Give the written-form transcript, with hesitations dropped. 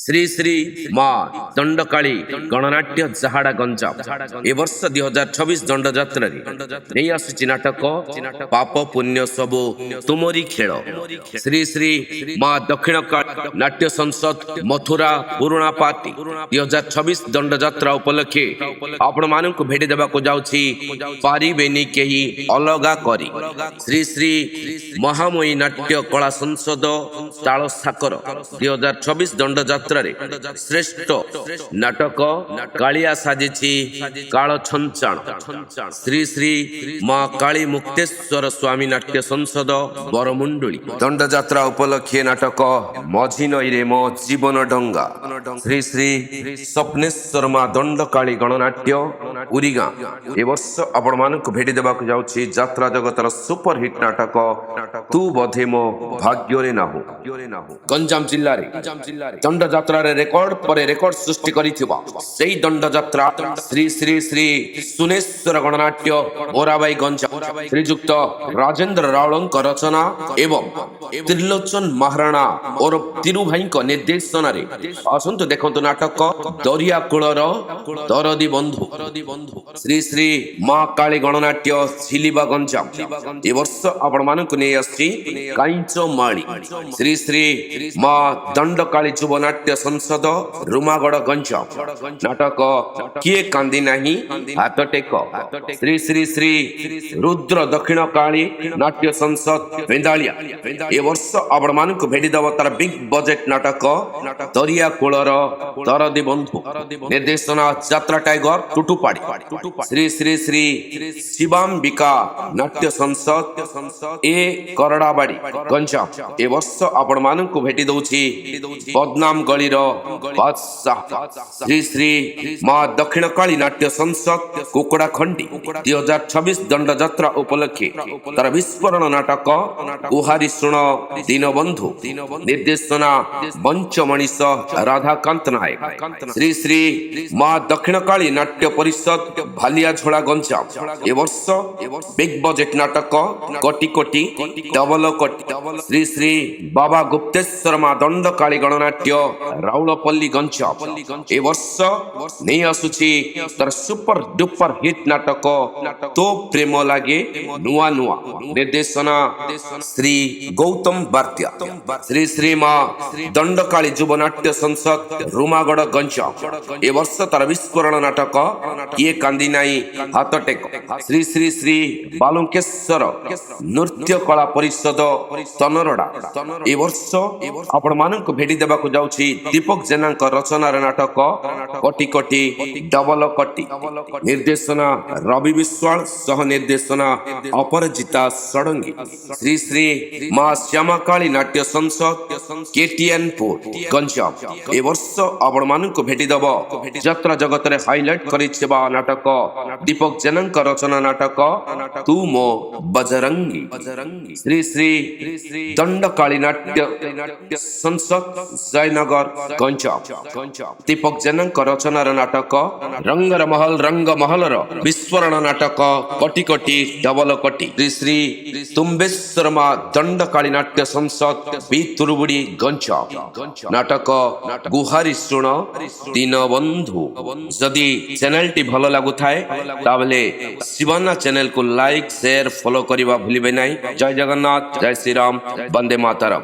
ଶ୍ରୀ ଶ୍ରୀ ମା ଦଣ୍ଡକାଳୀ ଗଣନାଟ୍ୟ ଝାଡ଼ା ଗଞ୍ଜାମ ଏ ବର୍ଷ 2026 ଦଣ୍ଡଯାତ୍ରାରେ ନେଇ ଆସୁଛି ନାଟକ ପାପ ପୁଣ୍ୟ ସବୁ ତୁମରି ଖେଳ। ଶ୍ରୀ ଶ୍ରୀ ମା ଦକ୍ଷିଣକାଳୀ ନାଟ୍ୟ ସଂସଦ ମଥୁରା ପୁରୁଣା ପାର୍ଟି 2026 ଦଣ୍ଡଯାତ୍ରା ଉପଲକ୍ଷେ ଆପଣମାନଙ୍କୁ ଭେଟି ଦେବାକୁ ଯାଉଛି ପାରିବେନି କେହି ଅଲଗା କରି। ଶ୍ରୀ ଶ୍ରୀ ମହାମୟୀ ନାଟ୍ୟ କଳା ସଂସଦ ତାଳ ସାକର 2026 ଦଣ୍ଡଯାତ୍ରା ଶ୍ରେଷ୍ଠ ନାଟକ କାଳିଆ ସାଜିଛି କାଳ ଛଞ୍ଚାଣ। ଶ୍ରୀ ଶ୍ରୀ ମା କାଳୀ ମୁକ୍ତେଶ୍ୱର ସ୍ୱାମୀ ନାଟ୍ୟ ସଂସଦ ବରମୁଣ୍ଡୁଳି ଦଣ୍ଡଯାତ୍ରା ଉପଲକ୍ଷେ ନାଟକ ମଝି ନଈରେ ମୋ ଜୀବନ ଡଙ୍ଗା। ଶ୍ରୀ ଶ୍ରୀ ସ୍ୱପ୍ନେଶ୍ୱର ମା ଦଣ୍ଡକାଳୀ ଗଣନାଟ୍ୟ ଉରିଗାଁ ଏ ବର୍ଷ ଆପଣମାନଙ୍କୁ ଭେଟି ଦେବାକୁ ଯାଉଛି ଯାତ୍ରା ଜଗତର ସୁପରହିଟ୍ ନାଟକ ତୁ ବୋଧେ ମୋ ଭାଗ୍ୟରେ ନାହୁଁ। ଗଞ୍ଜାମ ଜିଲ୍ଲାରେ ଦଣ୍ଡଯାତ୍ରାରେ ରେକର୍ଡ ପରେ ରେକର୍ଡ ସୃଷ୍ଟି କରିଥିବା ସେହି ଦଣ୍ଡଯାତ୍ରା ଶ୍ରୀ ଶ୍ରୀ ଶ୍ରୀ ସୁନେଶ୍ୱର ଗଣନାଟ୍ୟ ମୋରାବାଇ ଗଞ୍ଜାମ ଶ୍ରୀଯୁକ୍ତ ରାଜେନ୍ଦ୍ର ରାଉଳଙ୍କ ରଚନା ଏବଂ ତ୍ରିଲୋଚନ ମହାରଣା ଓରଫ ତିରୁ ଭାଇଙ୍କ ନିର୍ଦ୍ଦେଶନାରେ ଆସନ୍ତୁ ଦେଖନ୍ତୁ ନାଟକ ଦରିଆ କୂଳର ଦରଦୀ ବନ୍ଧୁ। ଶ୍ରୀ ଶ୍ରୀ ମା କାଳୀ ଗଣନାଟ୍ୟ ଝିଲିବା ଗଞ୍ଜାମ ଏ ବର୍ଷ ଆପଣମାନଙ୍କୁ ନେଇ ଆସିଛି କାଇଁଚ ମାଳି। ଶ୍ରୀ ଶ୍ରୀ ମା ଦଣ୍ଡକାଳୀ ଯୁବ ନାଟ୍ୟ ସଂସଦ ରୁମାଗଡ଼ ଗଞ୍ଜାମ ନାଟକ କିଏ କାନ୍ଦି ନାହିଁ ହାତ ଟେକ। ଶ୍ରୀ ଶ୍ରୀ ଶ୍ରୀ ରୁଦ୍ର ଦକ୍ଷିଣ କାଳୀ ନାଟ୍ୟ ସଂସଦ ବେନ୍ଦାଳିଆ ଏ ବର୍ଷ ଆପଣମାନଙ୍କୁ ଭେଟି ଦେବ ତାର ବିଗ୍ ବଜେଟ ନାଟକ ଦରିଆ କୂଳର ଦରଦୀ ବନ୍ଧୁ ନିର୍ଦ୍ଦେଶନା ଯାତ୍ରା ଟାଇଗର ଟୁଟୁପାଡ଼ି। ଶ୍ରୀ ଶ୍ରୀ ଶ୍ରୀ ଶିବାମ୍ବିକା ନାଟ୍ୟ ସଂସଦ ଏ କରଡ଼ାବାଡ଼ି ଗଞ୍ଜାମ ଏ ବର୍ଷ ଆପଣମାନଙ୍କୁ ଭେଟି ଦଉଛି ବଦନାମ ଗଳିର ବାଦଶାହ। ଶ୍ରୀ ଶ୍ରୀ ମା ଦକ୍ଷିଣ କାଳୀ ନାଟ୍ୟ ସଂସଦ କୁକୁଡ଼ା ଖଣ୍ଡି 2026 ଦଣ୍ଡଯାତ୍ରା ଉପଲକ୍ଷେ ତାର ବିସ୍ଫୋରଣ ନାଟକ ଗୁହାରି ଶୁଣ ଦୀନବନ୍ଧୁ ନିର୍ଦ୍ଦେଶନା ମଞ୍ଚ ମଣିଷ ରାଧାକାନ୍ତ ନାୟକ। ଶ୍ରୀ ଶ୍ରୀ ମା ଦକ୍ଷିଣ କାଳୀ ନାଟ୍ୟ ପରିଷଦ ଭାଲିଆ ଝୋଳା ଗଞ୍ଜାମ ଏ ବର୍ଷ ବିଗ୍ ବଜେଟ ନାଟକ କୋଟି କୋଟି ଡବଲ କୋଟି। ଶ୍ରୀ ଶ୍ରୀ ବାବା ଗୁପ୍ତେଶ୍ୱର ମା ଦଣ୍ଡକାଳୀ ଗଣନାଟ୍ୟ ରାଉଳପଲ୍ଲୀ ଗଞ୍ଜାମ ଏ ବର୍ଷ ନେଇ ଆସୁଛି ତାର ସୁପର ଡୁପର ହିଟ୍ ନାଟକ ତୋ ପ୍ରେମ ଲାଗେ ନୂଆ ନୂଆ ନିର୍ଦ୍ଦେଶନା ଶ୍ରୀ ଗୌତମ ବାର୍ତ୍ୟା। ଶ୍ରୀ ଶ୍ରୀ ମା ଦଣ୍ଡକାଳୀ ଯୁବ ନାଟ୍ୟ ସଂସଦ ରୁମାଗଡ଼ ଗଞ୍ଜାମ ଏ ବର୍ଷ ତାର ବିସ୍ଫୋରଣ ନାଟକ କିଏ କାନ୍ଦି ନାହିଁ ହାତ ଟେକ। ଶ୍ରୀ ଶ୍ରୀ ଶ୍ରୀ ବାଲୁଙ୍କେଶ୍ୱର ନୃତ୍ୟ କଳା ପରିଷଦ ତନରଡ଼ା ଏ ବର୍ଷ ଆପଣମାନଙ୍କୁ ଭେଟି ଦେବାକୁ ଯାଉଛି ଦୀପକ ଜେନାଙ୍କ ରଚନାର ନାଟକ କୋଟି କୋଟି ଡବଲ କୋଟି ନିର୍ଦ୍ଦେଶନା ରବି ବିଶ୍ୱାଳ ସହ ନିର୍ଦ୍ଦେଶନା ଅପରାଜିତା ଷଡ଼ଙ୍ଗୀ। ଶ୍ରୀ ଶ୍ରୀ ମା ଶ୍ୟାମାକାଳୀ ନାଟ୍ୟ ସଂସଦ କେଟିଏନ୍ ପୁର ଗଞ୍ଜାମ ଏ ବର୍ଷ ଆପଣମାନଙ୍କୁ ଭେଟି ଦେବ ଯାତ୍ରା ଜଗତରେ ହାଇଲାଇଟ୍ କରିଥିବା ନାଟକ ଦୀପକ ଜେନାଙ୍କ ରଚନା ନାଟକ ତୁ ମୋ ବଜରଙ୍ଗୀ। ଶ୍ରୀ ଶ୍ରୀ ଦଣ୍ଡକାଳୀ ନାଟ୍ୟ ସଂସଦ ଜୟନଗର ଗଞ୍ଜାମ ଦୀପକ ଜେନାଙ୍କ ରଚନାର ନାଟକ ରଙ୍ଗର ମହଲର ବିସ୍ଫୋରଣ ନାଟକ କୋଟି କୋଟି ଡବଲ କୋଟି। ଶ୍ରୀ ଶ୍ରୀ ତୁମ୍ବେଶ୍ୱର ମା ଦଣ୍ଡକାଳୀ ନାଟ୍ୟ ସଂସଦ ବିତୁରୁବୁଡ଼ି ଗଞ୍ଜାମ ନାଟକ ଗୁହାରି ଶୁଣ ଦୀନବନ୍ଧୁ। ଯଦି ଚ୍ୟାନେଲଟି ଭଲ ଲାଗୁଥାଏ ତାହେଲେ ଶିବାନା ଚ୍ୟାନେଲକୁ ଲାଇକ୍ ସେୟାର ଫଲୋ କରିବା ଭୁଲିବେ ନାହିଁ। ଜୟ ଜଗନ୍ନାଥ, ଜୟ ଶ୍ରୀରାମ, ବନ୍ଦେ ମାତରମ୍।